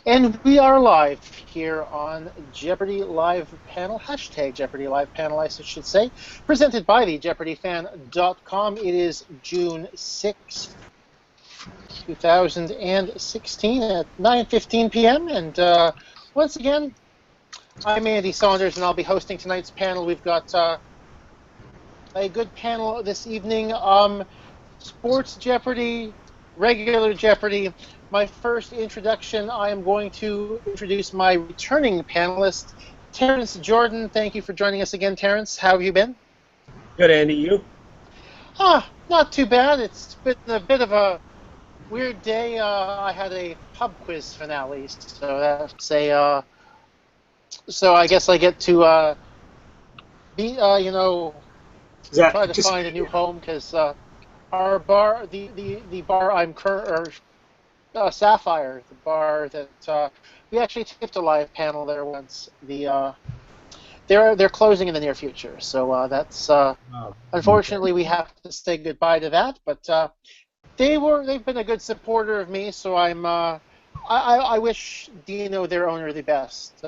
And we are live here on Jeopardy Live Panel, hashtag Jeopardy Live Panel, I should say, presented by the JeopardyFan.com. It is June 6th, 2016 at 9:15 p.m. And once again, I'm Andy Saunders, and I'll be hosting tonight's panel. We've got a good panel this evening. Sports Jeopardy, regular Jeopardy. My first introduction, I am going to introduce my returning panelist, Terrence Jordan. Thank you for joining us again, Terrence. How have you been? Good, Andy. You? Not too bad. It's been a bit of a weird day. I had a pub quiz finale, so that's a. So I guess I get to be, try to find a new home because. Our bar, the bar I'm Sapphire, the bar that we actually taped a live panel there once. They're closing in the near future, so that's unfortunately we have to say goodbye to that. But they've been a good supporter of me, so I wish Dino, their owner, the best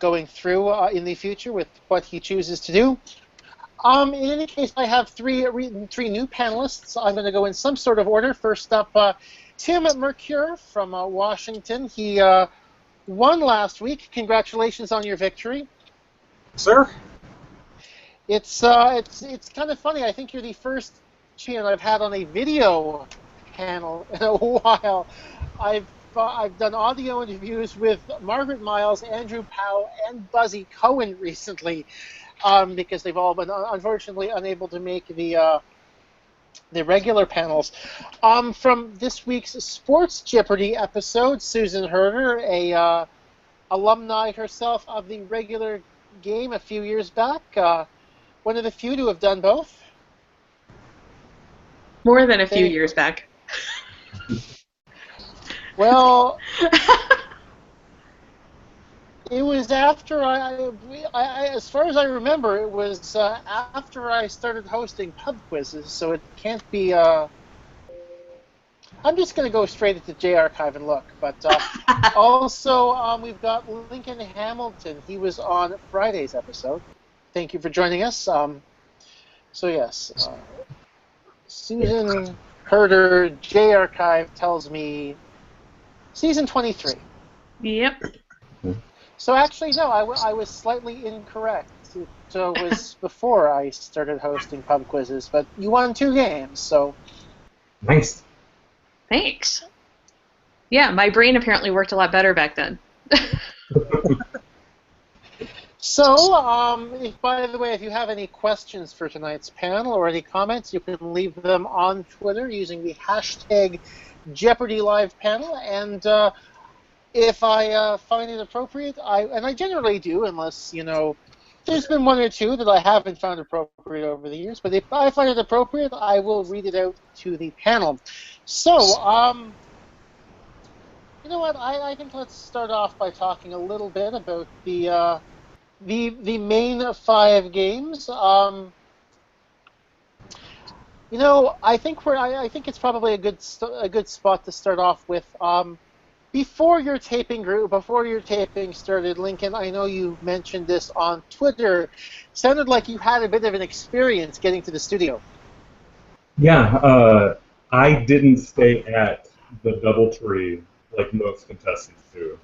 going through in the future with what he chooses to do. In any case, I have three new panelists. I'm going to go in some sort of order. First up, Tim Mercure from Washington. He won last week. Congratulations on your victory, sir. It's kind of funny. I think you're the first champion I've had on a video panel in a while. I've done audio interviews with Margaret Miles, Andrew Powell, and Buzzy Cohen recently. Because they've all been unfortunately unable to make the regular panels. From this week's Sports Jeopardy episode, Susan Herder, a alumni herself of the regular game a few years back, one of the few to have done both. More than a few years back. Well. It was after as far as I remember, it was after I started hosting pub quizzes, so it can't be. I'm just going to go straight into J-Archive and look. But also, we've got Lincoln Hamilton. He was on Friday's episode. Thank you for joining us. So yes, Susan Herder, J-Archive tells me season 23. Yep. So actually, no, I was slightly incorrect. It was before I started hosting pub quizzes, but you won 2 games, so... Nice. Thanks. Yeah, my brain apparently worked a lot better back then. So, by the way, if you have any questions for tonight's panel or any comments, you can leave them on Twitter using the hashtag JeopardyLivePanel, and... if I find it appropriate, and I generally do, unless, there's been one or two that I haven't found appropriate over the years, but if I find it appropriate, I will read it out to the panel. So, you know what, I think let's start off by talking a little bit about the main 5 games. I think it's probably a good spot to start off with. Before your taping started, Lincoln, I know you mentioned this on Twitter. Sounded like you had a bit of an experience getting to the studio. Yeah, I didn't stay at the DoubleTree like most contestants do.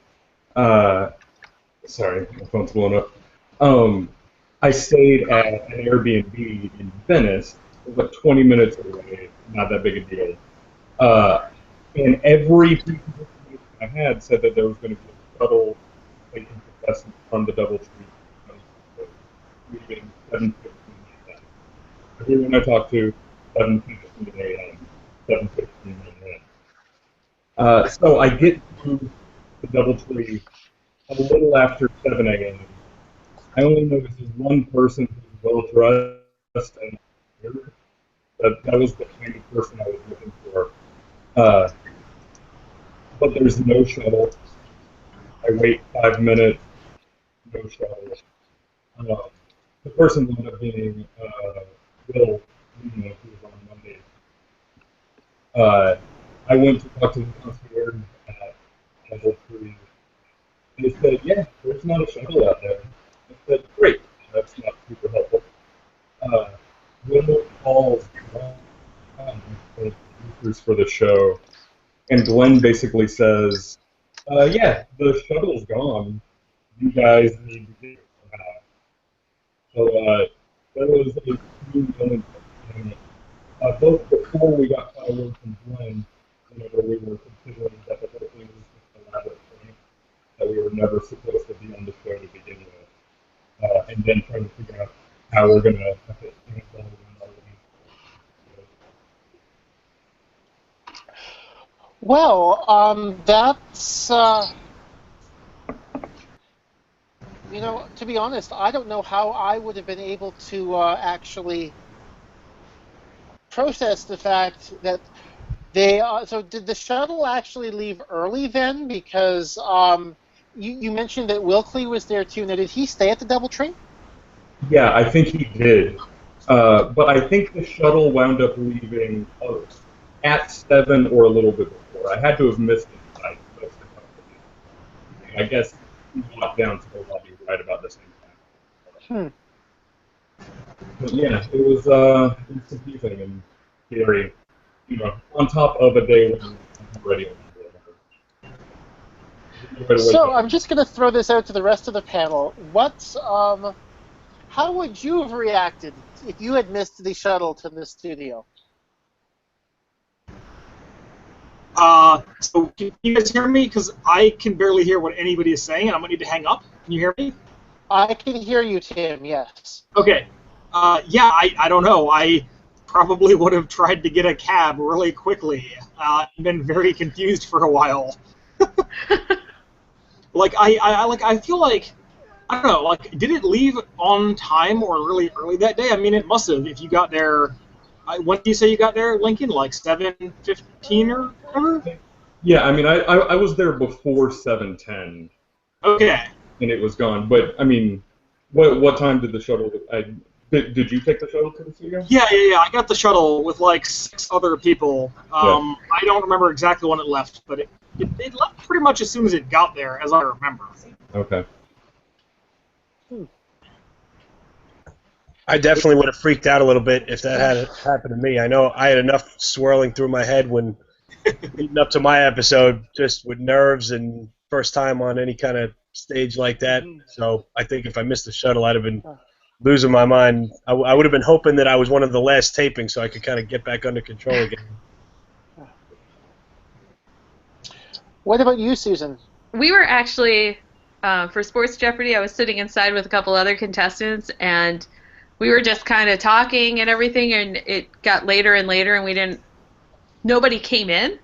Sorry, my phone's blowing up. I stayed at an Airbnb in Venice. It was like 20 minutes away, not that big a deal. And every I had said that there was going to be a double taking contestant from the DoubleTree leaving 7:15 a.m. Everyone I talked to, 7:15 a.m., 7:15 a.m. So I get to the DoubleTree a little after 7 a.m. I only noticed there's one person who's well dressed and that was the kind of person I was looking for. But there's no shuttle. I wait 5 minutes, no shuttle. The person wound up being Will, who was on Monday. I went to talk to the concierge at level 3 And they said, yeah, there's not a shuttle out there. I said, great, that's not super helpful. Will calls the producers for the show, and Glenn basically says, yeah, the shuttle's gone. You guys need to get it somehow. So there was a few moments both before we got fired from Glenn, whenever we were considering that the whole thing was just an elaborate thing, that we were never supposed to be on the show to begin with, and then trying to figure out how we're going to have to handle it. Well, that's to be honest, I don't know how I would have been able to actually process the fact that they. So, did the shuttle actually leave early then? Because you mentioned that Wilkley was there too. Now, did he stay at the DoubleTree? Yeah, I think he did. But I think the shuttle wound up leaving at 7 or a little bit before. I had to have missed it by close to a couple of minutes. I guess he walked down to the lobby right about the same time. But yeah, it was confusing and scary. On top of a day when I'm ready. So I'm just going to throw this out to the rest of the panel. How would you have reacted if you had missed the shuttle to the studio? So can you guys hear me? Because I can barely hear what anybody is saying, and I'm going to need to hang up. Can you hear me? I can hear you, Tim, yes. Okay. Yeah, I don't know. I probably would have tried to get a cab really quickly. Been very confused for a while. I feel like, I don't know, like, did it leave on time or really early that day? I mean, it must have if you got there. When do you say you got there, Lincoln? Like 7:15 or whatever? Yeah, I mean, I was there before 7:10. Okay. And it was gone. But, I mean, what time did the shuttle... Did you take the shuttle to the studio? Yeah. I got the shuttle with like 6 other people. I don't remember exactly when it left, but it left pretty much as soon as it got there, as I remember. Okay. I definitely would have freaked out a little bit if that had happened to me. I know I had enough swirling through my head when leading up to my episode, just with nerves and first time on any kind of stage like that. So I think if I missed the shuttle, I'd have been losing my mind. I would have been hoping that I was one of the last tapings so I could kind of get back under control again. What about you, Susan? We were actually, for Sports Jeopardy, I was sitting inside with a couple other contestants, and we were just kind of talking and everything, and it got later and later, and nobody came in,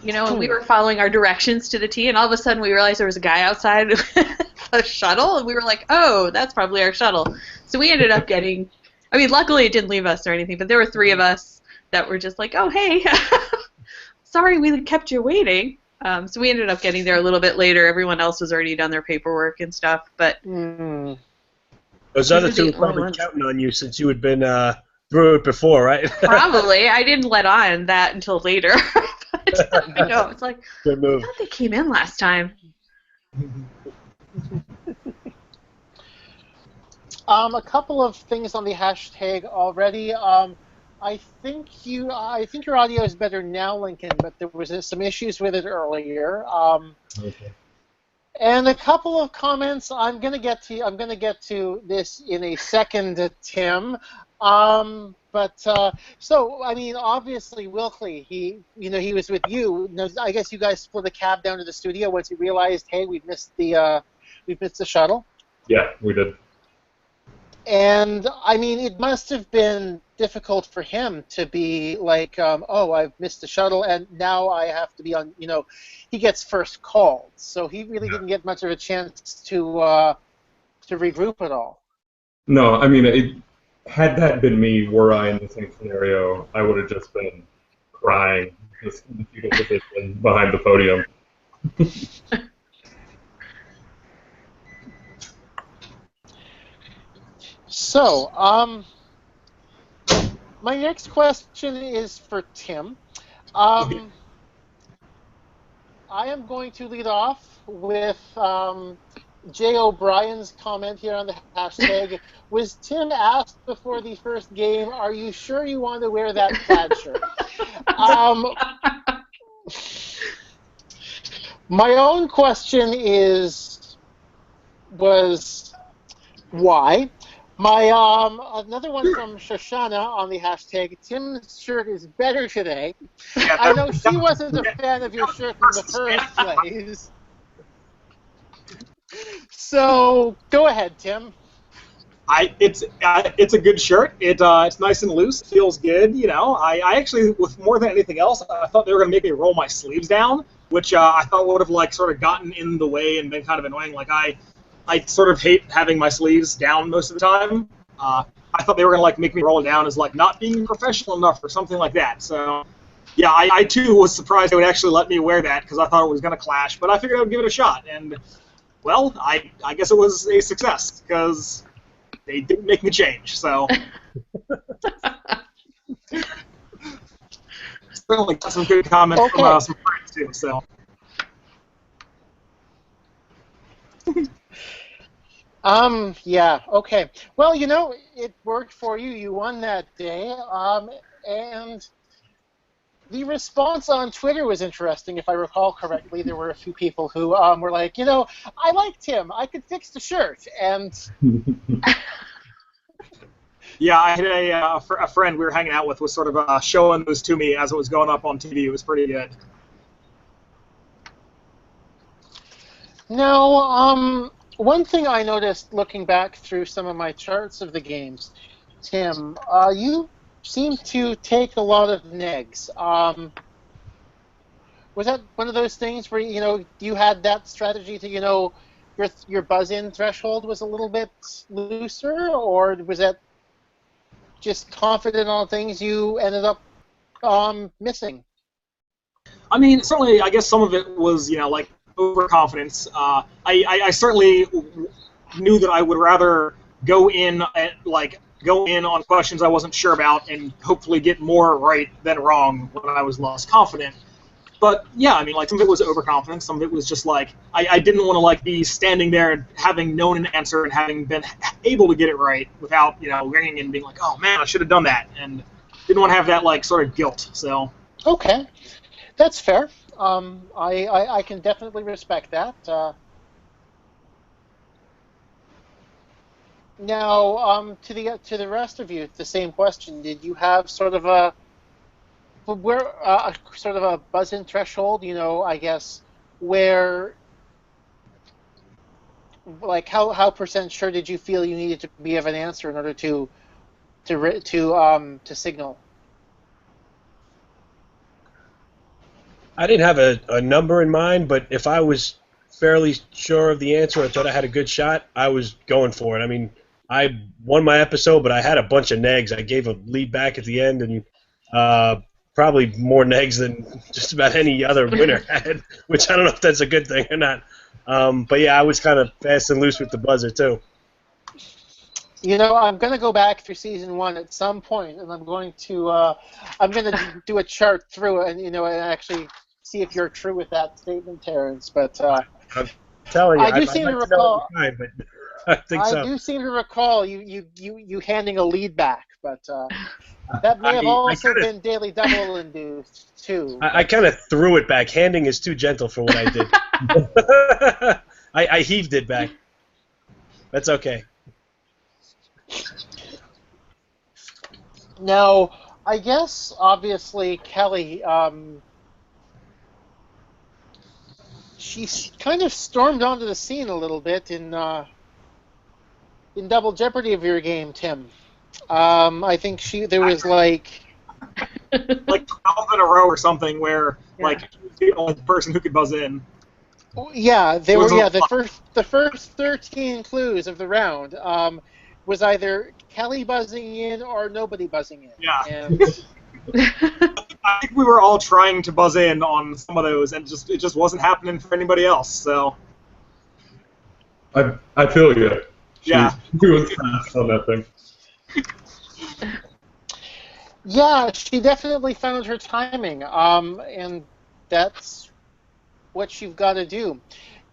and we were following our directions to the T, and all of a sudden we realized there was a guy outside the shuttle, and we were like, oh, that's probably our shuttle. So we ended up getting, luckily it didn't leave us or anything, but there were 3 of us that were just like, oh, hey, sorry we kept you waiting. So we ended up getting there a little bit later. Everyone else was already done their paperwork and stuff, but... Those other 2 were probably counting on you since you had been through it before, right? Probably. I didn't let on that until later. But, it's like, good move. I thought they came in last time. A couple of things on the hashtag already. I think your audio is better now, Lincoln, but there was some issues with it earlier. Okay. And a couple of comments. I'm gonna get to this in a second, Tim. Obviously Wilkley, he was with you. I guess you guys split a cab down to the studio once you realized, hey, we've missed the shuttle. Yeah, we did. And it must have been difficult for him to be like, oh, I've missed the shuttle, and now I have to be on. He gets first called, so he really didn't get much of a chance to regroup at all. No, had that been me, were I in the same scenario, I would have just been crying, just in the fetal position behind the podium. So, my next question is for Tim. I am going to lead off with Jay O'Brien's comment here on the hashtag. Was Tim asked before the first game, are you sure you want to wear that plaid shirt? My own question was why? My another one from Shoshana on the hashtag. Tim's shirt is better today. Yeah, I know she wasn't a fan of your shirt in the first place. So go ahead, Tim. It's a good shirt. It's nice and loose. It feels good. You know, I actually, with more than anything else, I thought they were gonna make me roll my sleeves down, which I thought would have like sort of gotten in the way and been kind of annoying. Like I sort of hate having my sleeves down most of the time. I thought they were gonna like make me roll it down as like not being professional enough or something like that. So yeah, I too was surprised they would actually let me wear that because I thought it was gonna clash. But I figured I would give it a shot, and well, I guess it was a success because they didn't make me change. So certainly got some good comments from some friends too. So. Yeah, okay. Well, you know, it worked for you. You won that day. And the response on Twitter was interesting, if I recall correctly. There were a few people who were like, you know, I liked him. I could fix the shirt. And yeah, I had a friend we were hanging out with was sort of showing those to me as it was going up on TV. It was pretty good. now, one thing I noticed looking back through some of my charts of the games, Tim, you seem to take a lot of negs. Was that one of those things where, you know, you had that strategy to, you know, your buzz-in threshold was a little bit looser, or was that just confident on things you ended up missing? I mean, certainly, I guess some of it was, you know, like overconfidence. I certainly knew that I would rather go in on questions I wasn't sure about and hopefully get more right than wrong when I was less confident. But yeah, I mean, like some of it was overconfidence, some of it was just like I didn't want to like be standing there and having known an answer and having been able to get it right without, you know, ringing and being like, oh man, I should have done that, and didn't want to have that like sort of guilt. So okay, that's fair. I can definitely respect that. Now, to the rest of you, the same question. Did you have sort of a buzz-in threshold? You know, I guess where, like, how percent sure did you feel you needed to be of an answer in order to signal? I didn't have a number in mind, but if I was fairly sure of the answer, I thought I had a good shot, I was going for it. I mean, I won my episode, but I had a bunch of negs. I gave a lead back at the end, and probably more negs than just about any other winner had, which I don't know if that's a good thing or not. But yeah, I was kind of fast and loose with the buzzer, too. You know, I'm going to go back through season 1 at some point, and I'm going to do a chart through it, and, you know, and actually see if you're true with that statement, Terrence. But I'm telling you, I do seem to recall. But I think so. I do seem to recall you handing a lead back, but that may have also been daily double induced too. I kind of threw it back. Handing is too gentle for what I did. I heaved it back. That's okay. Now, I guess obviously Kelly, she kind of stormed onto the scene a little bit in Double Jeopardy of your game, Tim. I think there was like 12 in a row or something where like she was the only person who could buzz in. Yeah, they were. Yeah, the first 13 clues of the round was either Kelly buzzing in or nobody buzzing in. Yeah. And I think we were all trying to buzz in on some of those, and it just wasn't happening for anybody else. So. I feel you. She was fast on that thing. Yeah, she definitely found her timing, and that's what you've got to do.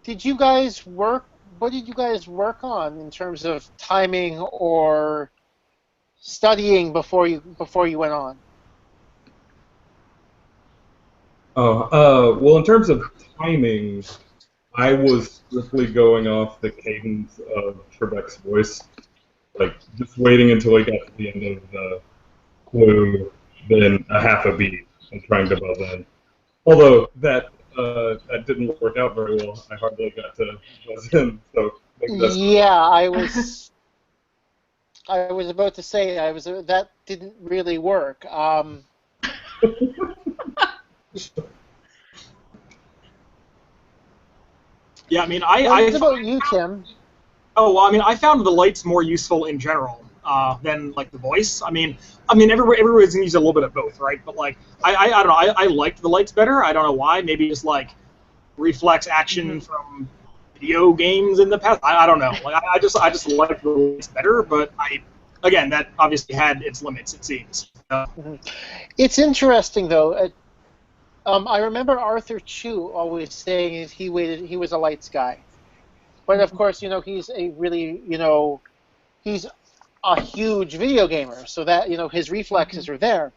Did you guys work? What did you guys work on in terms of timing or studying before you went on? Well, in terms of timing, I was strictly going off the cadence of Trebek's voice, like just waiting until he got to the end of the clue, then a half a beat, and trying to buzz in. Although that didn't work out very well. I hardly got to buzz in, so maybe that's I was about to say that didn't really work. Yeah, I mean, what about you, Tim? Oh, well, I mean, I found the lights more useful in general than like the voice. I mean, everybody's gonna use a little bit of both, right? But like, I don't know, I liked the lights better. I don't know why. Maybe just like reflex action from video games in the past. I don't know. Like, I just liked the lights better. But again, that obviously had its limits. It seems. It's interesting though. I remember Arthur Chu always saying he was a lights guy. But of course, he's a really, he's a huge video gamer, so that, his reflexes are there.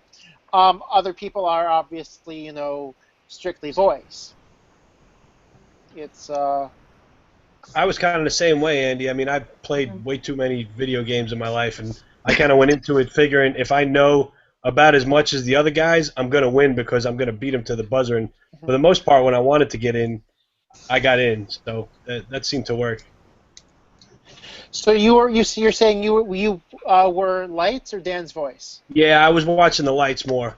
Other people are obviously, strictly voice. It's. I was kind of the same way, Andy. I mean, I've played way too many video games in my life, and I kind of went into it figuring if I know about as much as the other guys, I'm going to win because I'm going to beat them to the buzzer. And for the most part, when I wanted to get in, I got in, so that seemed to work. So you're saying you were lights or Dan's voice? Yeah, I was watching the lights more,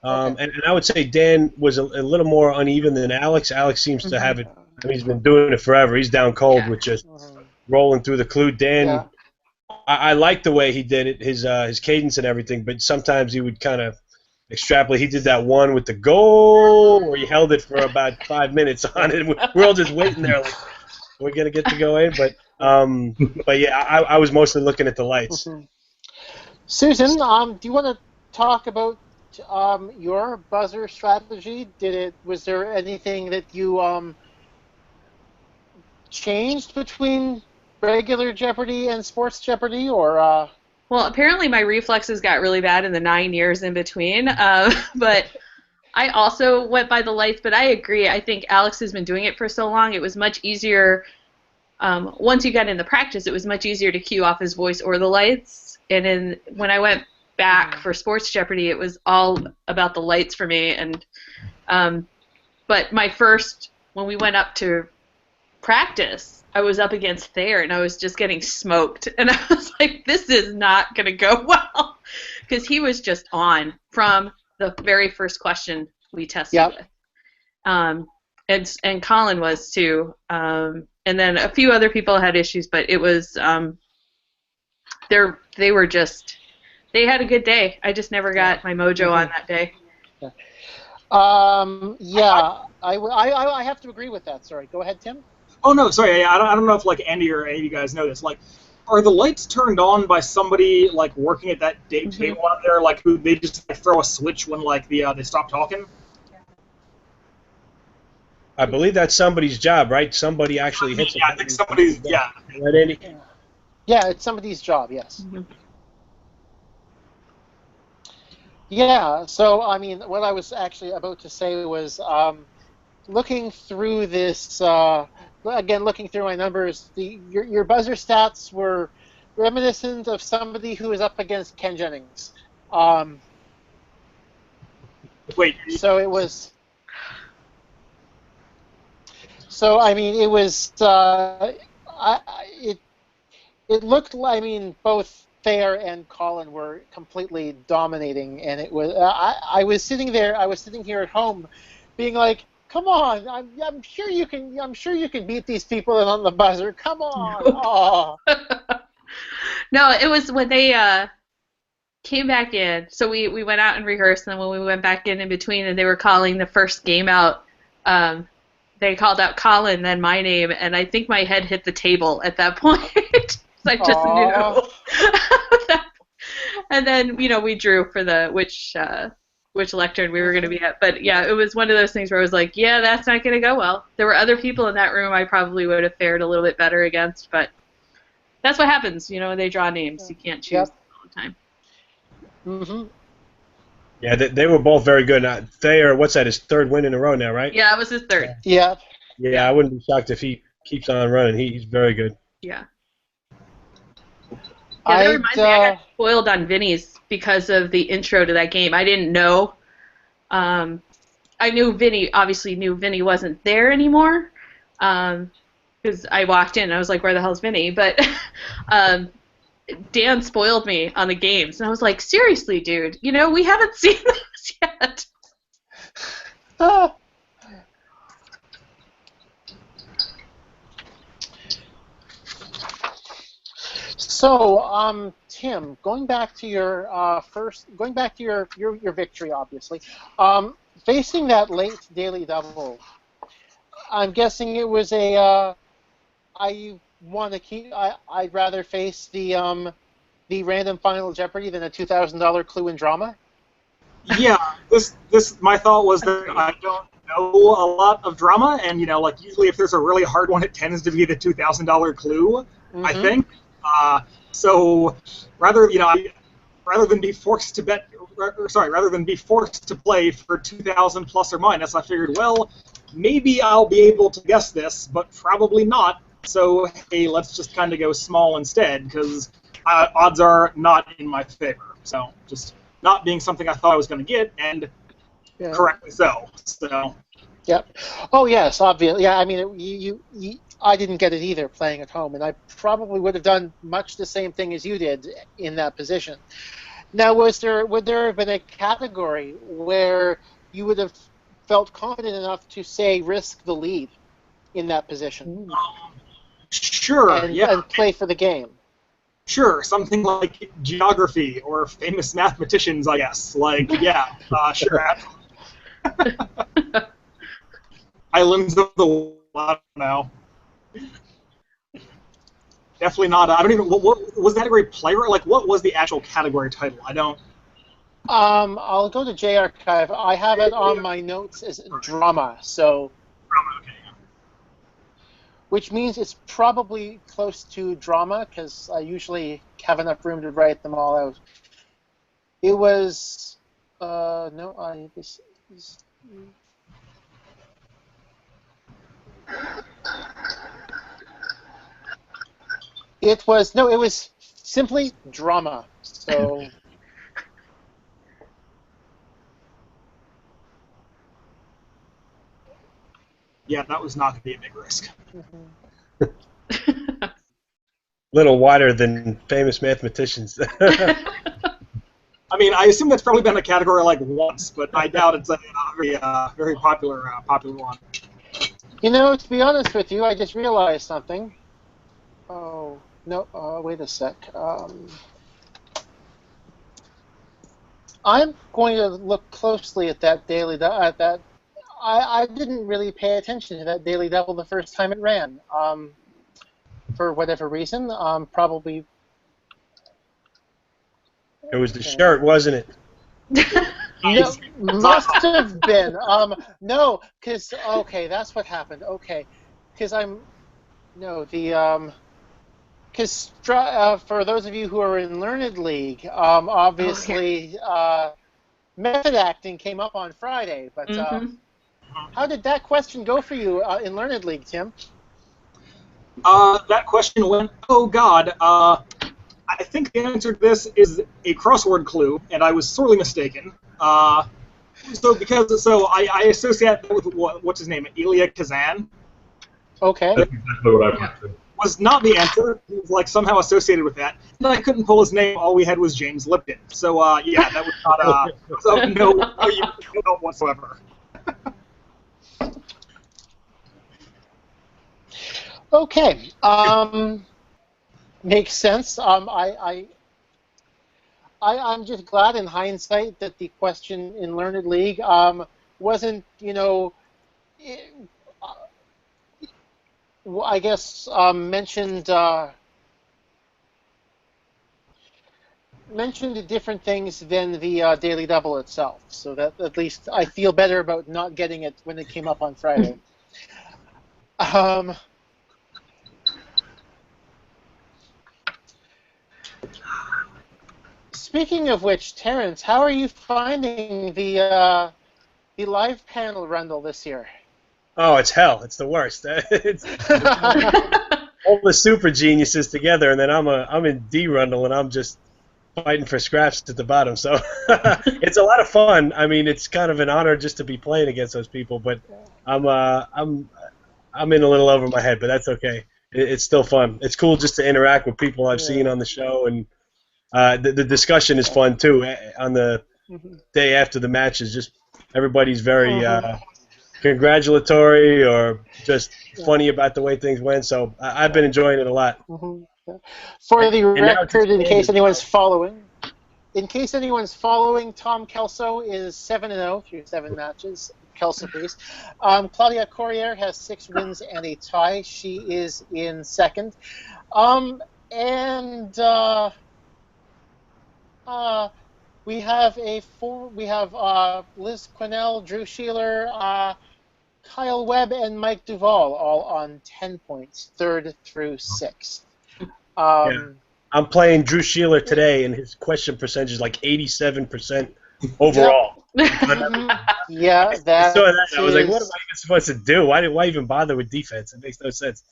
Okay. and I would say Dan was a little more uneven than Alex. Alex seems to have it. I mean, he's been doing it forever. He's down cold with just rolling through the clue. Dan, I like the way he did it, his cadence and everything, but sometimes he would kind of extrapolate. He did that one with the goal where he held it for about 5 minutes on it. We're all just waiting there like, we're going to get to go in. But yeah, I was mostly looking at the lights. Susan, do you want to talk about your buzzer strategy? Was there anything that you changed between regular Jeopardy and Sports Jeopardy, or? Well, apparently my reflexes got really bad in the 9 years in between, but I also went by the lights, but I agree. I think Alex has been doing it for so long, it was much easier. Once you got into practice, it was much easier to cue off his voice or the lights. And when I went back for Sports Jeopardy, it was all about the lights for me. And but when we went up to practice, I was up against Thayer, and I was just getting smoked. And I was like, this is not going to go well. Because he was just on from the very first question we tested with. And Colin was too. And then a few other people had issues, but it was, they had a good day. I just never got my mojo on that day. I have to agree with that. Sorry. Go ahead, Tim. Oh no, sorry. I don't know if like Andy or any of you guys know this. Like, are the lights turned on by somebody like working at that table out there? Like, who they just throw a switch when like they stop talking? I believe that's somebody's job, right? Somebody actually hits it. Yeah, I think somebody's. Yeah. Right, Andy? Yeah, it's somebody's job. Yes. Yeah. So I mean, what I was actually about to say was, looking through this. Again, looking through my numbers, your buzzer stats were reminiscent of somebody who was up against Ken Jennings. Wait. So it was. So I mean, it was. It looked like, I mean, both Thayer and Colin were completely dominating, and it was. I was sitting there. I was sitting here at home, being like, come on! I'm sure you can. I'm sure you can beat these people on the buzzer. Come on! Oh. No, it was when they came back in. So we went out and rehearsed, and then when we went back in between, and they were calling the first game out, they called out Colin, then my name, and I think my head hit the table at that point. I just knew. And then we drew for which which lectern we were going to be at. But yeah, it was one of those things where I was like, yeah, that's not going to go well. There were other people in that room I probably would have fared a little bit better against, but that's what happens, when they draw names. You can't choose all the time. Mm-hmm. Yeah, they were both very good. Thayer, what's that? His third win in a row now, right? Yeah, it was his third. Yeah. Yeah, I wouldn't be shocked if he keeps on running. He's very good. Yeah. Yeah, that reminds me, I got spoiled on Vinny's because of the intro to that game. I didn't know. I obviously knew Vinny wasn't there anymore, because I walked in and I was like, where the hell's Vinny? But Dan spoiled me on the games, and I was like, seriously, dude, we haven't seen this yet. So, Tim, going back to your victory, obviously, facing that late daily double, I'm guessing it was I'd rather face the random Final Jeopardy than a $2,000 clue and drama. Yeah, my thought was that I don't know a lot of drama, and usually if there's a really hard one, it tends to be the $2,000 clue. Mm-hmm. I think. So rather than be forced to play for 2,000 plus or minus, I figured, well, maybe I'll be able to guess this, but probably not. So hey, let's just kind of go small instead, because odds are not in my favor. So just not being something I thought I was going to get, and correctly so. So. Yep. Oh yes, obviously. Yeah, I mean, I didn't get it either playing at home, and I probably would have done much the same thing as you did in that position. Now, would there have been a category where you would have felt confident enough to say risk the lead in that position? Sure. And play for the game. Sure, something like geography or famous mathematicians, I guess. Sure. Islands of the world, I don't know. Definitely not. I don't even. What was that category? Player? What was the actual category title? I don't. I'll go to J Archive. I have it on my notes as drama. So. Drama. Okay. Yeah. Which means it's probably close to drama, because I usually have enough room to write them all out. It was. It was simply drama. So. Yeah, that was not going to be a big risk. A little wider than famous mathematicians. I mean, I assume that's probably been a category once, but I doubt it's a very popular one. To be honest with you, I just realized something. Oh, no, wait a sec. I'm going to look closely at that I didn't really pay attention to that daily double the first time it ran. For whatever reason, probably. It was the shirt, wasn't it? No, must have been. No, because that's what happened. Okay, because because for those of you who are in Learned League, obviously method acting came up on Friday, but how did that question go for you in Learned League, Tim? That question went, oh God, I think the answer to this is a crossword clue, and I was sorely mistaken. I associate that with what's his name, Elia Kazan. Okay. That's exactly what I thought too. Was not the answer. He was somehow associated with that. And I couldn't pull his name. All we had was James Lipton. So that was not no help whatsoever. Okay. Makes sense. I'm just glad in hindsight that the question in Learned League wasn't, I guess mentioned mentioned different things than the Daily Double itself, so that at least I feel better about not getting it when it came up on Friday. Speaking of which, Terrence, how are you finding the live panel Rundle this year? Oh, it's hell. It's the worst. It's all the super geniuses together, and then I'm in D Rundle, and I'm just fighting for scraps at the bottom. So it's a lot of fun. I mean, it's kind of an honor just to be playing against those people, but I'm in a little over my head, but that's okay. It's still fun. It's cool just to interact with people I've seen on the show, and the discussion is fun too. On the day after the matches, just everybody's very congratulatory or just funny about the way things went. So I've been enjoying it a lot. For the record, in case anyone's following, Tom Kelso is 7-0 through 7 matches. Kelso, please. Claudia Corrier has 6 wins and a tie. She is in second. We have Liz Quinnell, Drew Sheeler, Kyle Webb, and Mike Duvall all on 10 points, 3rd through 6th. I'm playing Drew Sheeler today, and his question percentage is like 87% overall. Yeah, that. So I was like, what am I even supposed to do? Why even bother with defense? It makes no sense.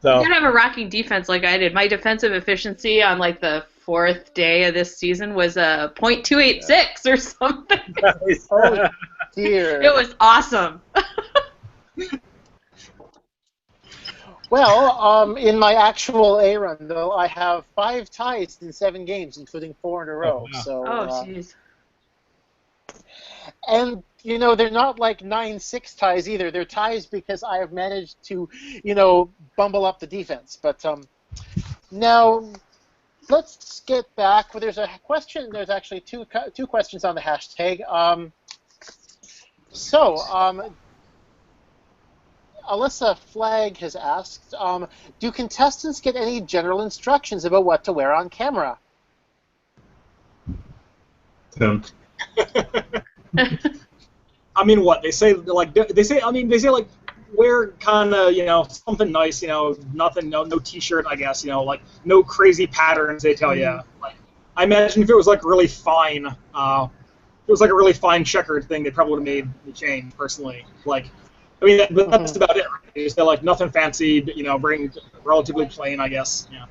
So, you gotta have a rocking defense like I did. My defensive efficiency on like the 4th day of this season was a .286 or something. Nice. Oh dear! It was awesome. Well, in my actual A run though, I have 5 ties in 7 games, including 4 in a row. Oh, wow. So. Jeez. And, they're not like 9-6 ties either. They're ties because I have managed to, bumble up the defense. But now, let's get back. Well, there's a question. There's actually two questions on the hashtag. Alyssa Flagg has asked, do contestants get any general instructions about what to wear on camera? Tim. I mean, what they say like wear kind of something nice, nothing, no T-shirt, I guess, like no crazy patterns. They tell you. Like, I imagine if it was like really fine, if it was like a really fine checkered thing, they probably would have made the change. Personally, like, I mean, but that's about it. Right? They say like nothing fancy, bring relatively plain, I guess. Yeah.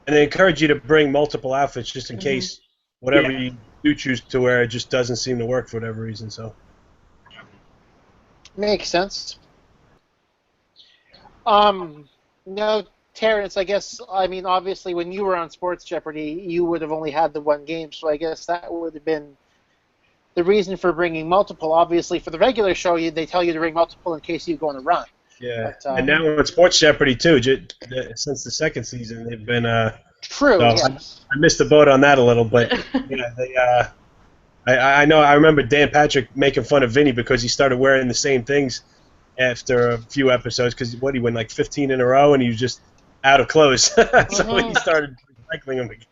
And they encourage you to bring multiple outfits just in case whatever you do choose to wear, it just doesn't seem to work for whatever reason. So makes sense. No, Terrence, obviously when you were on Sports Jeopardy, you would have only had the 1 game, so I guess that would have been the reason for bringing multiple. Obviously, for the regular show, they tell you to bring multiple in case you go on a run. Yeah, but, and now with Sports Jeopardy too, since the 2nd season, they've been true. So Yes. I missed the boat on that a little, but I remember Dan Patrick making fun of Vinny because he started wearing the same things after a few episodes because he went like 15 in a row and he was just out of clothes, so he started recycling them again.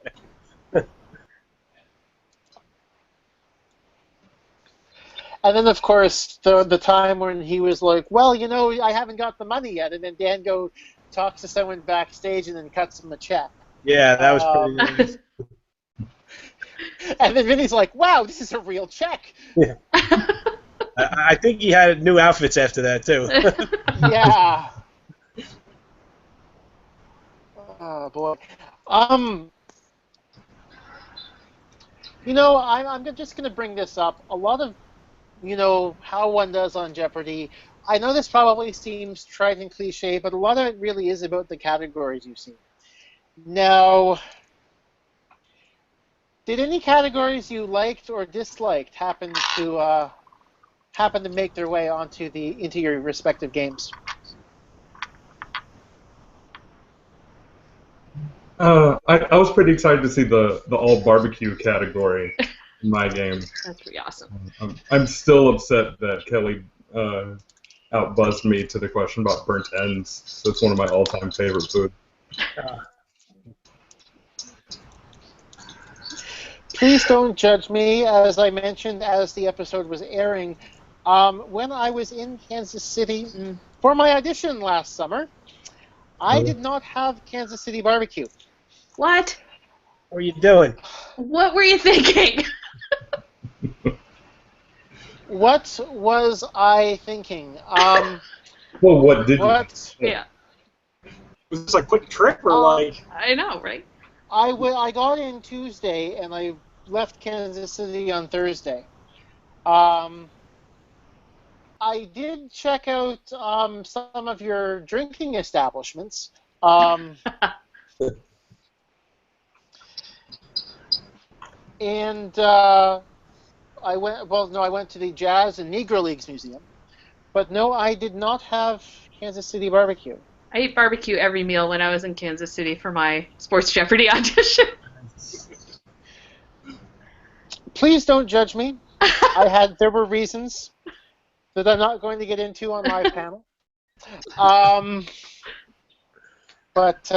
And then, of course, the time when he was like, well, I haven't got the money yet, and then Dan talks to someone backstage and then cuts him a check. Yeah, that was pretty nice. And then Vinny's like, wow, this is a real check. Yeah. I think he had new outfits after that, too. Yeah. Oh, boy. I'm just going to bring this up. A lot of, how one does on Jeopardy, I know this probably seems trite and cliche, but a lot of it really is about the categories you've seen. Now, did any categories you liked or disliked happen to make their way into your respective games? I was pretty excited to see the all barbecue category in my game. That's pretty awesome. I'm still upset that Kelly outbuzzed me to the question about burnt ends. So it's one of my all-time favorite foods. Please don't judge me, as I mentioned as the episode was airing. When I was in Kansas City for my audition last summer, I did not have Kansas City barbecue. What? What are you doing? What were you thinking? What was I thinking? Well, what did you? Yeah. Was this a quick trip or like? I know, right? I got in Tuesday and I left Kansas City on Thursday. I did check out some of your drinking establishments. And I went. Well, no, I went to the Jazz and Negro Leagues Museum, but no, I did not have Kansas City barbecue. I ate barbecue every meal when I was in Kansas City for my Sports Jeopardy audition. Please don't judge me. There were reasons that I'm not going to get into on live panel. But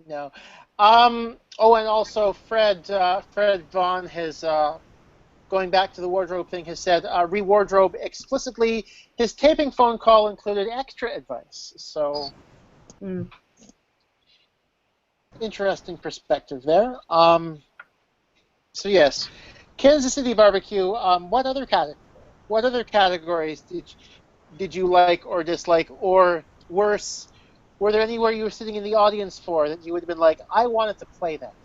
no. Oh, and also Fred Vaughn has, going back to the wardrobe thing, has said re-wardrobe explicitly. His taping phone call included extra advice. So, interesting perspective there. So yes, Kansas City barbecue. What other categories did you like or dislike, or worse? Were there anywhere you were sitting in the audience for that you would have been like, I wanted to play that?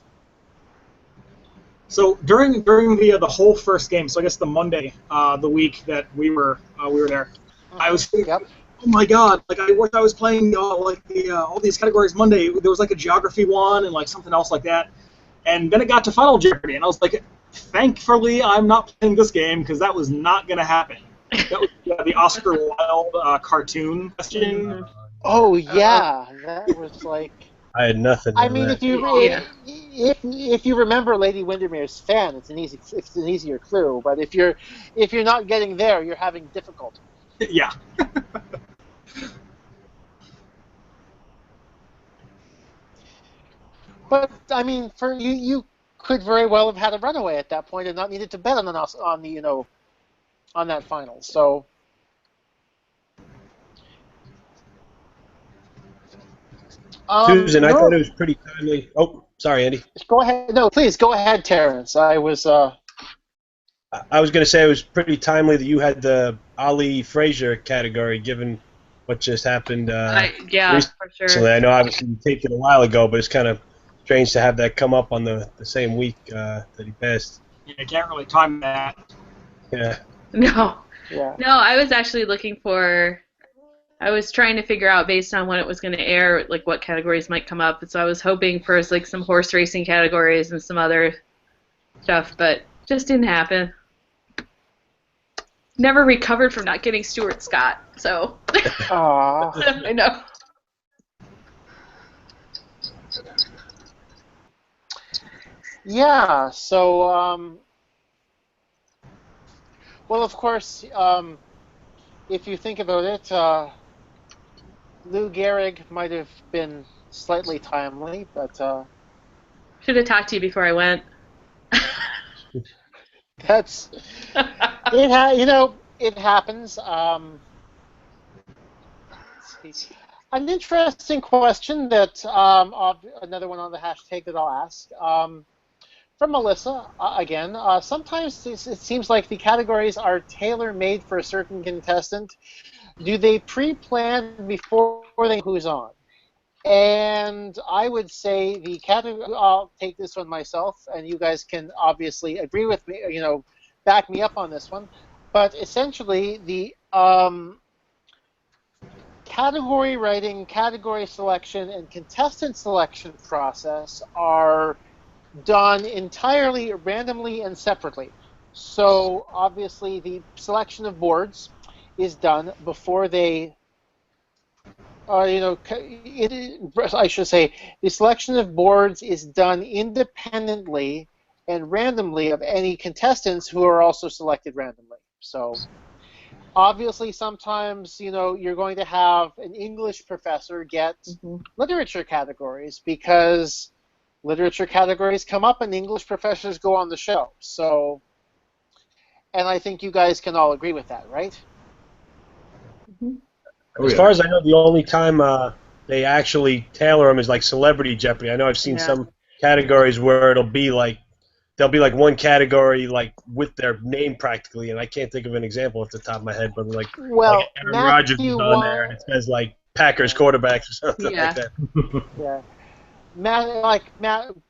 So during the whole first game, so I guess the Monday, the week that we were there, I was thinking, oh my god, like I wish I was playing all these categories Monday. There was like a geography one and like something else like that, and then it got to Final Jeopardy, and I was like, thankfully I'm not playing this game because that was not going to happen. That was the Oscar Wilde cartoon question. Oh yeah, that was like. I had nothing. I mean, if you remember Lady Windermere's fan, it's an easier clue. But if you're not getting there, you're having difficulty. Yeah. But I mean, for you could very well have had a runaway at that point and not needed to bet on that final. So. Susan, I thought it was pretty timely. Oh, sorry, Andy. Go ahead. No, please go ahead, Terrence. I was going to say it was pretty timely that you had the Ali Frazier category, given what just happened. Yeah, for sure. So I know obviously you taped it a while ago, but it's kind of strange to have that come up on the same week that he passed. Yeah, I can't really time that. Yeah. No. Yeah. No, I was actually looking for. I was trying to figure out based on when it was going to air, like what categories might come up. And so I was hoping for like some horse racing categories and some other stuff, but just didn't happen. Never recovered from not getting Stuart Scott, so. Aww. I know. Yeah. So, well, of course, if you think about it. Lou Gehrig might have been slightly timely, but should have talked to you before I went. That's it. It happens. Let's see. An interesting question that another one on the hashtag that I'll ask from Melissa again. Sometimes it seems like the categories are tailor-made for a certain contestant. Do they pre-plan before they know who's on? And I would say the category. I'll take this one myself, and you guys can obviously agree with me. Back me up on this one. But essentially, the category writing, category selection, and contestant selection process are done entirely randomly and separately. So obviously, the selection of boards is done before they, I should say, the selection of boards is done independently and randomly of any contestants who are also selected randomly. So, obviously, sometimes, you're going to have an English professor get literature categories because literature categories come up and English professors go on the show. So, and I think you guys can all agree with that, right? As far as I know, the only time they actually tailor them is like Celebrity Jeopardy. I know I've seen some categories where there'll be like one category like with their name practically, and I can't think of an example off the top of my head, but like Aaron Rodgers is on there, and it says like Packers quarterbacks or something like that. Yeah.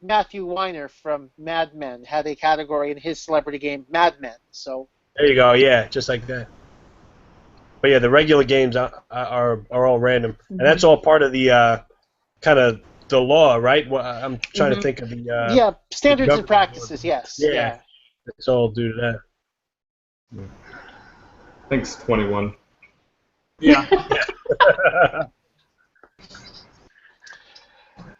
Matthew Weiner from Mad Men had a category in his celebrity game, Mad Men. So there you go, yeah, just like that. But yeah, the regular games are all random, and that's all part of the kind of the law, right? Well, I'm trying to think of the standards and practices. Yes. Yeah, it's all due to that. Yeah. Thanks, 21. Yeah.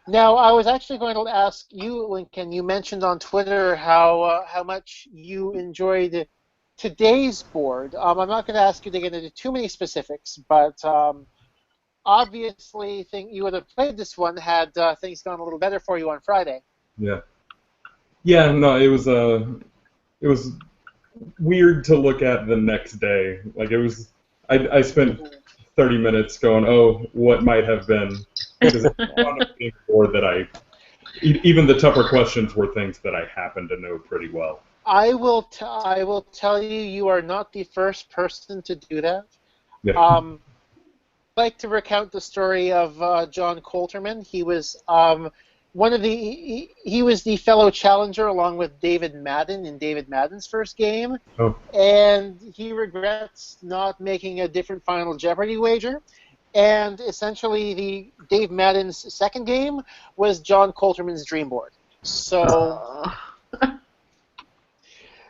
Now, I was actually going to ask you, Lincoln. You mentioned on Twitter how much you enjoyed today's board. I'm not going to ask you to get into too many specifics, but obviously, you would have played this one had things gone a little better for you on Friday. Yeah. Yeah. No, it was weird to look at the next day. Like it was, I spent 30 minutes going, oh, what might have been. Because it's on a big board that even the tougher questions were things that I happen to know pretty well. I will tell you, you are not the first person to do that. Yeah. I'd like to recount the story of John Coulterman. He was he was the fellow challenger along with David Madden in David Madden's first game, and he regrets not making a different Final Jeopardy wager. And essentially, Dave Madden's second game was John Coulterman's dream board. So,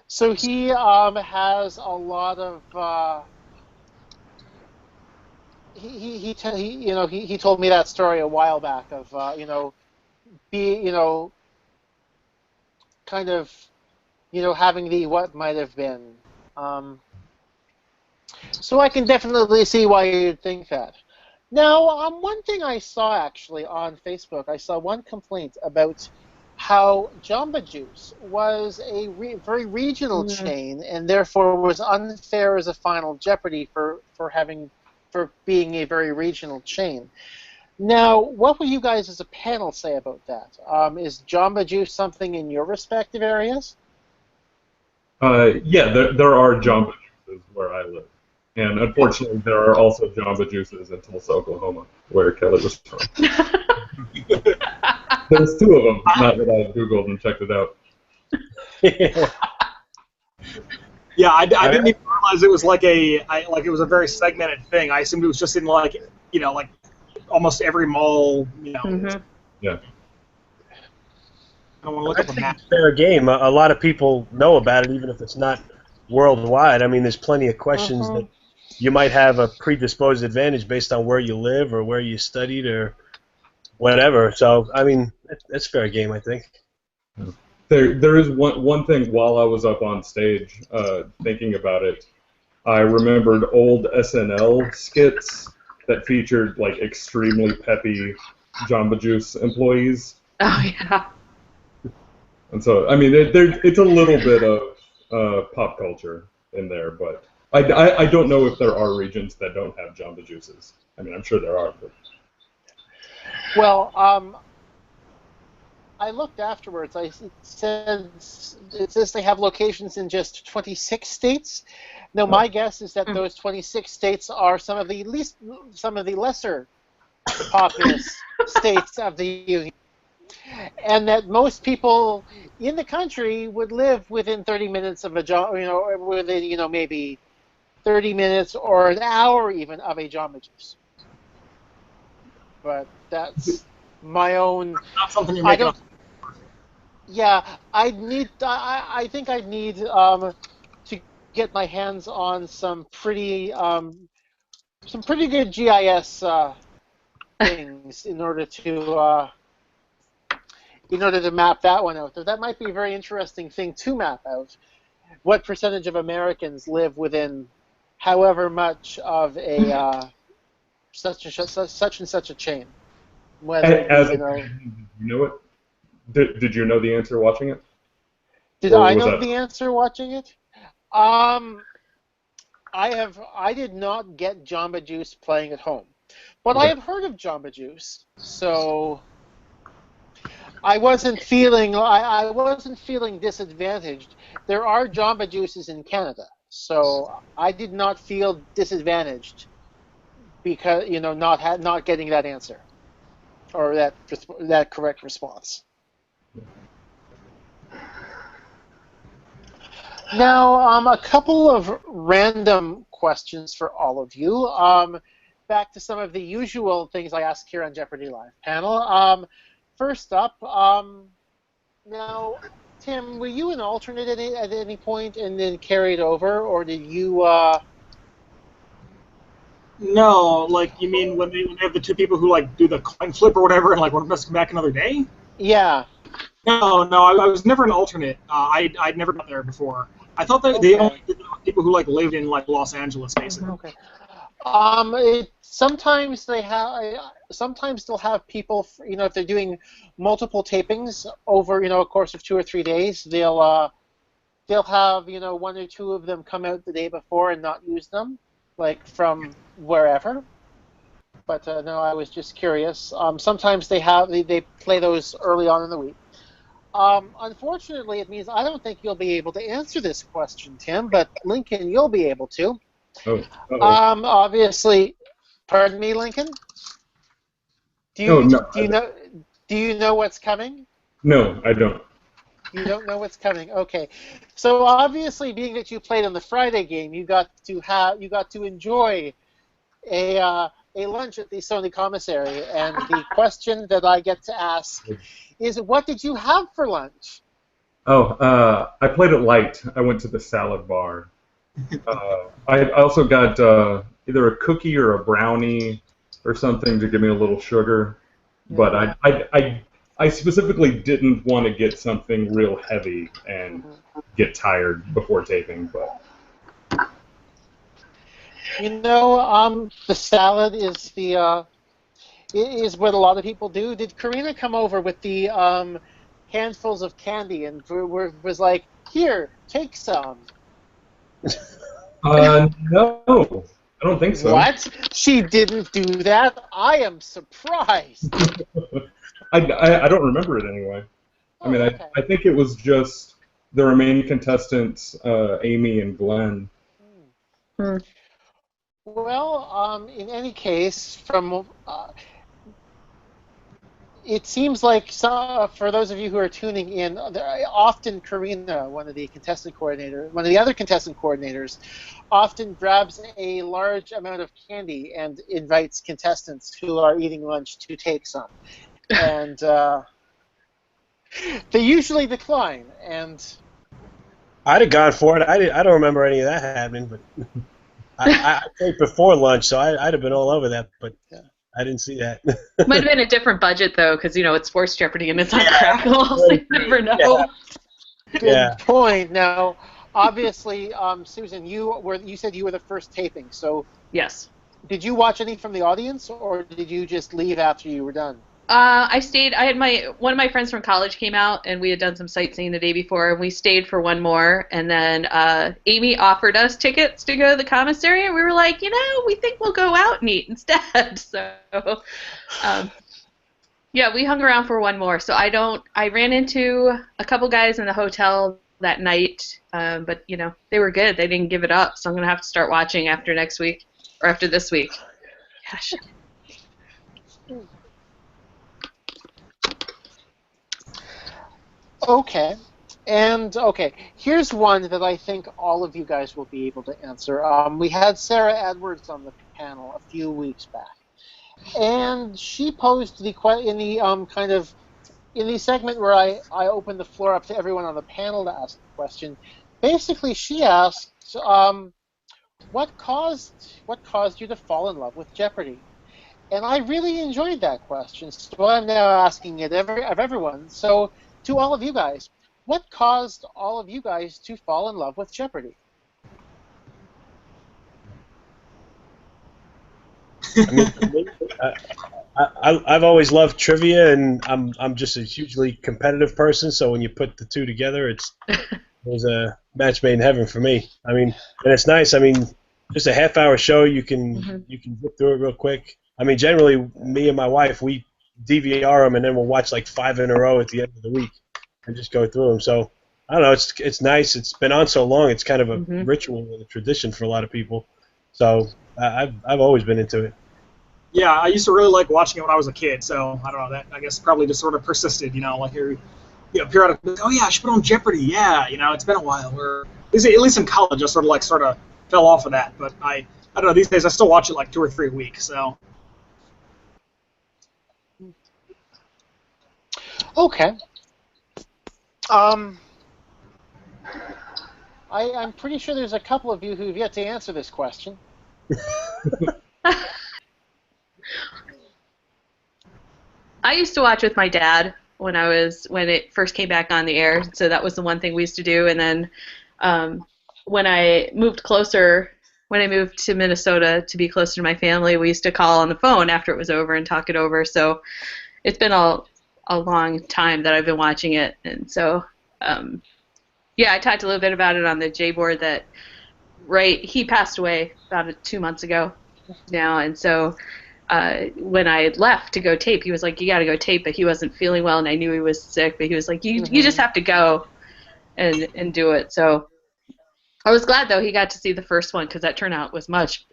so he has a lot of. He told me that story a while back of having the what might have been. So I can definitely see why you'd think that. Now, one thing I saw actually on Facebook, I saw one complaint about how Jamba Juice was a very regional chain and therefore was unfair as a Final Jeopardy for being a very regional chain. Now, what will you guys as a panel say about that? Is Jamba Juice something in your respective areas? Yeah, there are Jamba Juices where I live. And unfortunately, there are also Jamba Juices in Tulsa, Oklahoma, where Kelly was from. There's two of them, not that I Googled and checked it out. Yeah, I didn't even realize it was like it was a very segmented thing. I assumed it was just in like almost every mall, Yeah. I don't want to look up a map. It's a fair game. A lot of people know about it, even if it's not worldwide. I mean, there's plenty of questions that you might have a predisposed advantage based on where you live or where you studied or whatever. So, I mean, that's fair game, I think. There is one thing while I was up on stage thinking about it. I remembered old SNL skits that featured like extremely peppy Jamba Juice employees. Oh yeah. And so, I mean, it's a little bit of pop culture in there, but I don't know if there are regions that don't have Jamba Juices. I mean, I'm sure there are. But... Well, I looked afterwards. It says they have locations in just 26 states. Now, my guess is that those 26 states are some of the lesser populous states of the Union, and that most people in the country would live within 30 minutes of within maybe 30 minutes or an hour even of a Jamba Juice. But that's my own. Not something you're making up. Yeah, I think I'd need to get my hands on some pretty good GIS things in order to map that one out. That might be a very interesting thing to map out. What percentage of Americans live within however much of a such and such a chain? Whether you know it? Did you know the answer watching it? Did Or I was know that- the answer watching it? I did not get Jamba Juice playing at home, but I Okay. have heard of Jamba Juice, so I wasn't feeling disadvantaged. There are Jamba Juices in Canada, so I did not feel disadvantaged because not getting that answer or that correct response. Now, a couple of random questions for all of you. Back to some of the usual things I ask here on Jeopardy Live panel. First up, now, Tim, were you an alternate at any point and then carried over, or did you? No, like you mean when they have the two people who like do the coin flip or whatever, and like one of them has to come back another day? Yeah. No, I was never an alternate. I'd never got there before. I thought that they Okay. only did people who like lived in like Los Angeles, basically. Okay. Sometimes they'll have people, if they're doing multiple tapings over, a course of 2 or 3 days, they'll have, one or two of them come out the day before and not use them, like from wherever. But no, I was just curious. Sometimes they play those early on in the week. Unfortunately, it means I don't think you'll be able to answer this question, Tim, but Lincoln, you'll be able to. Oh. Obviously, pardon me, Lincoln. Do you know what's coming? No, I don't. You don't know what's coming. Okay, so obviously, being that you played on the Friday game, you got to enjoy a lunch at the Sony commissary, and the question that I get to ask is, what did you have for lunch? Oh, I played it light. I went to the salad bar. I also got either a cookie or a brownie or something to give me a little sugar. But I specifically didn't want to get something real heavy and get tired before taping. But the salad is what a lot of people do. Did Karina come over with the handfuls of candy and was like, "Here, take some"? no, I don't think so. What? She didn't do that? I am surprised. I don't remember it anyway. I mean, Okay. I think it was just the remaining contestants, Amy and Glenn. Well, in any case, it seems like for those of you who are tuning in, often Karina, one of the other contestant coordinators, often grabs a large amount of candy and invites contestants who are eating lunch to take some, and they usually decline. And I'd have gone for it. I don't remember any of that happening, but I ate before lunch, so I'd have been all over that, but I didn't see that. Might have been a different budget, though, because, it's Sports Jeopardy and it's on Crackle, so you never know. Good point. Now, obviously, Susan, you said you were the first taping, so Yes. did you watch any from the audience, or did you just leave after you were done? I stayed. I had one of my friends from college came out, and we had done some sightseeing the day before, and we stayed for one more. And then Amy offered us tickets to go to the commissary, and we were like, we think we'll go out and eat instead. So, we hung around for one more. So I ran into a couple guys in the hotel that night, but they were good. They didn't give it up, so I'm gonna have to start watching after next week or after this week. Gosh. Okay. And, here's one that I think all of you guys will be able to answer. We had Sarah Edwards on the panel a few weeks back, and she posed in the segment where I opened the floor up to everyone on the panel to ask a question. Basically, she asked, what caused you to fall in love with Jeopardy? And I really enjoyed that question, so I'm now asking it of everyone. So, to all of you guys, what caused all of you guys to fall in love with Jeopardy? I mean, for me, I've always loved trivia, and I'm just a hugely competitive person. So when you put the two together, it was a match made in heaven for me. I mean, and it's nice. I mean, just a half-hour show, you can zip through it real quick. I mean, generally, me and my wife, we DVR them, and then we'll watch like 5 in a row at the end of the week, and just go through them. So I don't know. It's nice. It's been on so long. It's kind of a ritual and a tradition for a lot of people. So I've always been into it. Yeah, I used to really like watching it when I was a kid, so I don't know, that I guess probably just sort of persisted, like periodically, oh yeah, I should put on Jeopardy, yeah, it's been a while, or at least in college I sort of fell off of that, but I don't know, these days I still watch it like 2 or 3 a week, so. Okay. I'm pretty sure there's a couple of you who've yet to answer this question. I used to watch with my dad when it first came back on the air, so that was the one thing we used to do. And then when I moved to Minnesota to be closer to my family, we used to call on the phone after it was over and talk it over. So it's been a long time that I've been watching it, and so I talked a little bit about it on the J board. That he passed away about 2 months ago now, and so. When I left to go tape, he was like, "You got to go tape," but he wasn't feeling well, and I knew he was sick. But he was like, "You just have to go and do it." So I was glad though he got to see the first one because that turnout was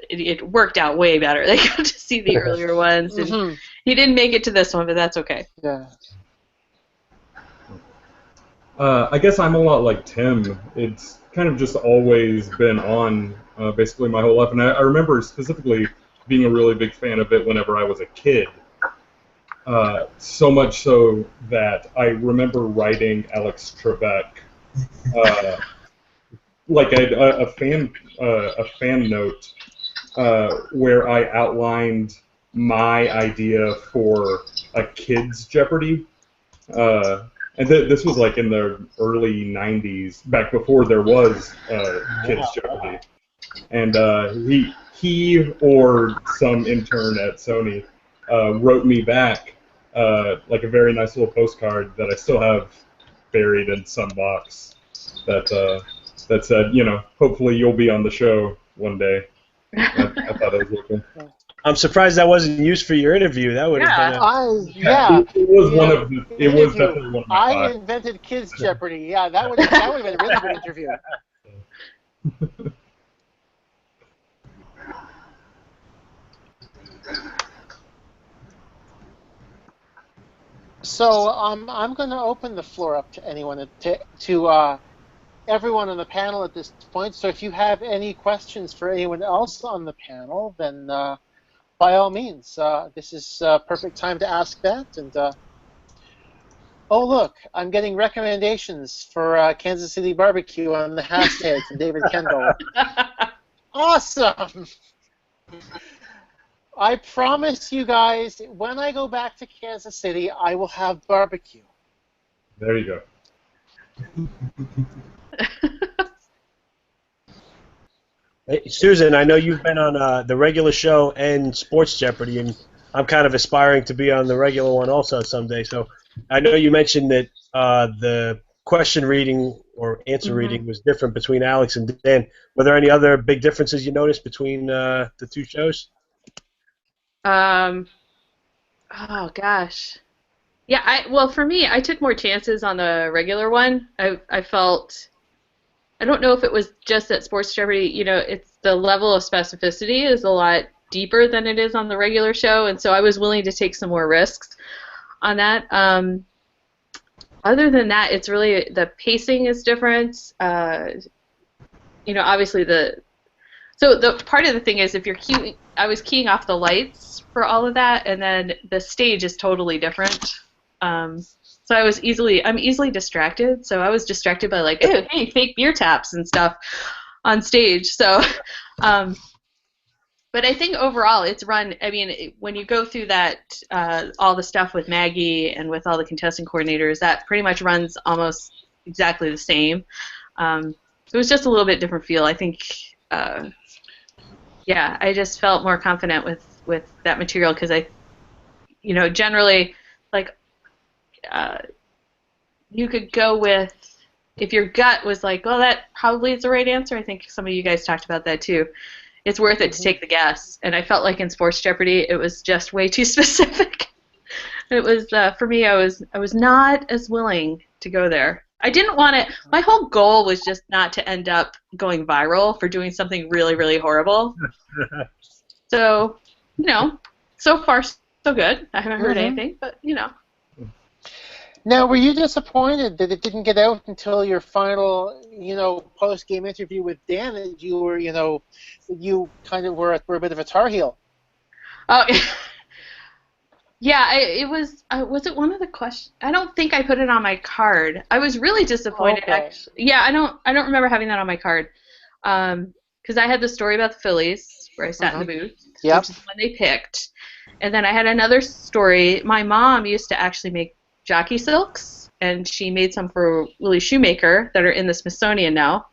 it worked out way better. They got to see the earlier ones, and he didn't make it to this one, but that's okay. Yeah. I guess I'm a lot like Tim. It's kind of just always been on basically my whole life, and I remember specifically being a really big fan of it whenever I was a kid. So much so that I remember writing Alex Trebek like a fan note where I outlined my idea for a kids Jeopardy. And this was like in the early 90s, back before there was kids Jeopardy. And he or some intern at Sony wrote me back like a very nice little postcard that I still have buried in some box that said, hopefully you'll be on the show one day. I thought it was really cool. I'm surprised that wasn't used for your interview. That would have been It was one of the. It was definitely one of my. I invented Kids Jeopardy. Yeah, that would have been a really good interview. So I'm going to open the floor up to anyone, to everyone on the panel at this point. So if you have any questions for anyone else on the panel, then by all means, this is a perfect time to ask that. And oh look, I'm getting recommendations for Kansas City barbecue on the hashtag from David Kendall. Awesome! I promise you guys, when I go back to Kansas City, I will have barbecue. There you go. Hey, Susan, I know you've been on the regular show and Sports Jeopardy, and I'm kind of aspiring to be on the regular one also someday. So I know you mentioned that the question reading or answer reading was different between Alex and Dan. Were there any other big differences you noticed between the two shows? Oh gosh. Yeah, well, for me, I took more chances on the regular one. I felt, I don't know if it was just at Sports Jeopardy, it's the level of specificity is a lot deeper than it is on the regular show, and so I was willing to take some more risks on that. Other than that, it's really, the pacing is different. Obviously so the part of the thing is, if you're I was keying off the lights for all of that, and then the stage is totally different. So I'm easily distracted. So I was distracted by like, oh, hey, fake beer taps and stuff on stage. So, but I think overall it's run. I mean, when you go through that, all the stuff with Maggie and with all the contestant coordinators, that pretty much runs almost exactly the same. So it was just a little bit different feel. I think. I just felt more confident with that material because generally, like, you could go with, if your gut was like, oh, that probably is the right answer. I think some of you guys talked about that too. It's worth it to take the guess. And I felt like in Sports Jeopardy, it was just way too specific. It was, for me, I was not as willing to go there. I didn't want it. My whole goal was just not to end up going viral for doing something really, really horrible. So, so far so good. I haven't heard anything, but Now, were you disappointed that it didn't get out until your final, post-game interview with Dan? That you were, you kind of were a bit of a Tar Heel. Oh, yeah. It was. Was it one of the questions? I don't think I put it on my card. I was really disappointed. Okay. Actually. Yeah, I don't remember having that on my card. Because I had the story about the Phillies where I sat in the booth, Yep. which is the one they picked, and then I had another story. My mom used to actually make jockey silks, and she made some for Willie Shoemaker that are in the Smithsonian now.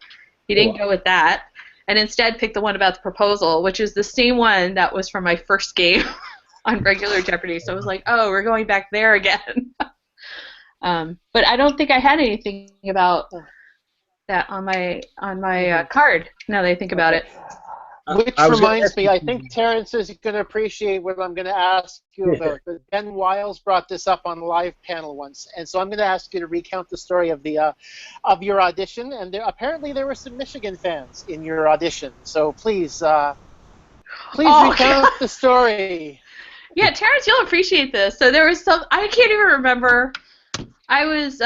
He didn't go with that, and instead picked the one about the proposal, which is the same one that was from my first game on regular Jeopardy. So I was like, oh, we're going back there again. But I don't think I had anything about that on my card, now that I think about it. Which reminds me, I think Terrence is going to appreciate what I'm going to ask you about. But Ben Wiles brought this up on the live panel once, and so I'm going to ask you to recount the story of the of your audition. And apparently there were some Michigan fans in your audition, so please recount the story. Yeah, Terrence, you'll appreciate this. So there was I can't even remember. I was,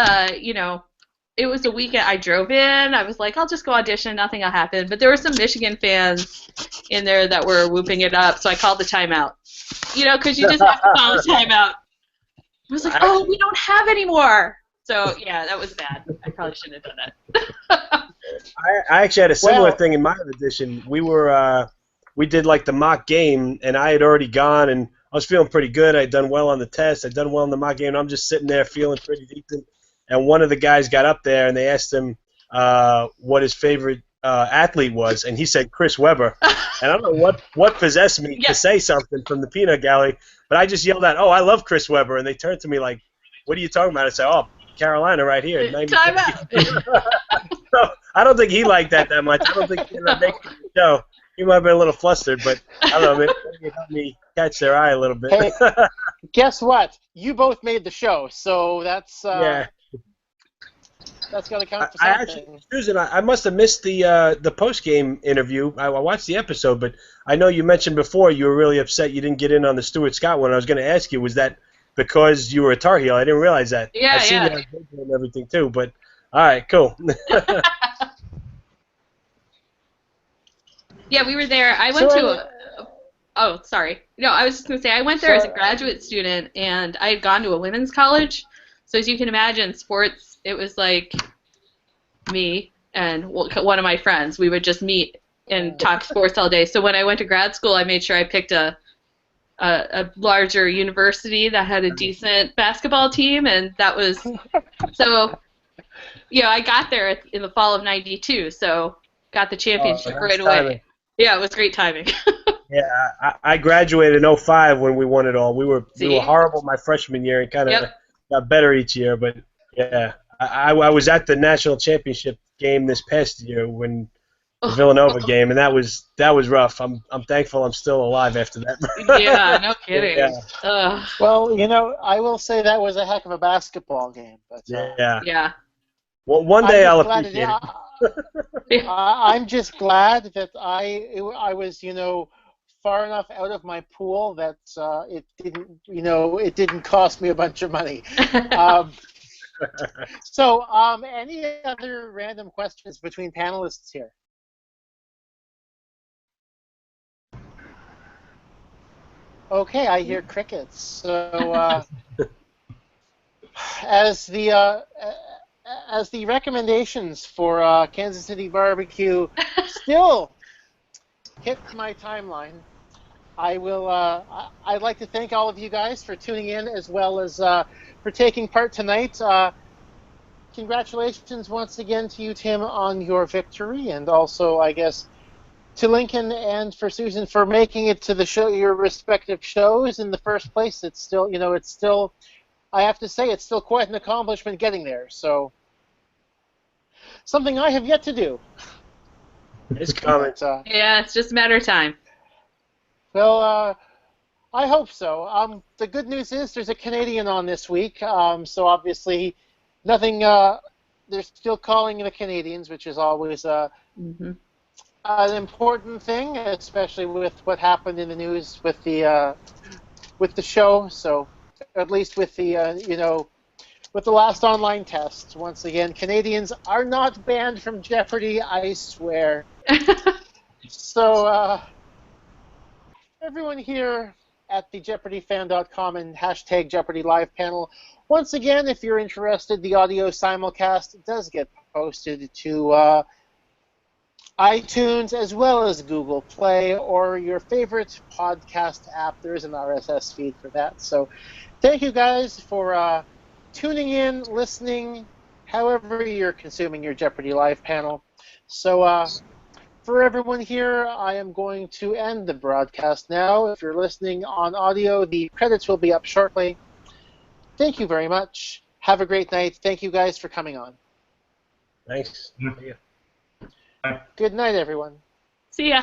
it was a weekend. I drove in. I was like, I'll just go audition. Nothing will happen. But there were some Michigan fans in there that were whooping it up. So I called the timeout. Because you just have to call the timeout. I was like, oh, we don't have any more. So, yeah, that was bad. I probably shouldn't have done that. I actually had a similar thing in my audition. We did like the mock game, and I had already gone, and I was feeling pretty good. I'd done well on the test. I'd done well in the mock game, and I'm just sitting there feeling pretty decent. And one of the guys got up there, and they asked him what his favorite athlete was, and he said Chris Webber. And I don't know what possessed me to say something from the peanut gallery, but I just yelled out, "Oh, I love Chris Webber!" And they turned to me like, "What are you talking about?" I said, "Oh, Carolina right here." Time out. So I don't think he liked that much. I don't think he ended up making the show. He might have been a little flustered, but I don't know. Maybe it helped me catch their eye a little bit. Hey, guess what? You both made the show, so that's that's going to count for something. Susan, I must have missed the post-game interview. I watched the episode, but I know you mentioned before you were really upset you didn't get in on the Stuart Scott one. I was going to ask you, was that because you were a Tar Heel? I didn't realize that. Yeah, I've seen that and everything too, but all right, cool. Yeah, we were there. I went oh, sorry. No, I was just going to say, I went there as a graduate student, and I had gone to a women's college. So as you can imagine, sports, it was like me and one of my friends. We would just meet and talk sports all day. So when I went to grad school, I made sure I picked a larger university that had a decent basketball team, and that was so. I got there in the fall of '92, so got the championship right away. Timing. Yeah, it was great timing. Yeah, I graduated in 05 when we won it all. We were horrible my freshman year and kind of got better each year. But yeah, I was at the national championship game this past year when the Villanova game, and that was rough. I'm thankful I'm still alive after that. Yeah, no kidding. Yeah. Well, I will say that was a heck of a basketball game. But, yeah. Well, one day I'll appreciate it. I'm just glad that I was, far enough out of my pool that it didn't cost me a bunch of money. So, any other random questions between panelists here? Okay, I hear crickets. So, as the recommendations for Kansas City Barbecue still hit my timeline, I will. I'd like to thank all of you guys for tuning in, as well as for taking part tonight. Congratulations once again to you, Tim, on your victory, and also, I guess, to Lincoln and for Susan for making it to the show, your respective shows in the first place. It's still, I have to say, it's still quite an accomplishment getting there. So, something I have yet to do. It's coming. But, Yeah, it's just a matter of time. well, I hope so. The good news is there's a Canadian on this week, so obviously nothing. They're still calling the Canadians, which is always Mm-hmm. an important thing, especially with what happened in the news with the show. So at least with the with the last online test, once again, Canadians are not banned from Jeopardy, I swear. So everyone here at the JeopardyFan.com and hashtag Jeopardy Live panel, once again, if you're interested, the audio simulcast does get posted to iTunes as well as Google Play or your favorite podcast app. There is an RSS feed for that. So thank you guys for tuning in, listening, however you're consuming your Jeopardy Live panel. So for everyone here, I am going to end the broadcast now. If you're listening on audio, the credits will be up shortly. Thank you very much. Have a great night. Thank you guys for coming on. Thanks. Yeah. Good night, everyone. See ya.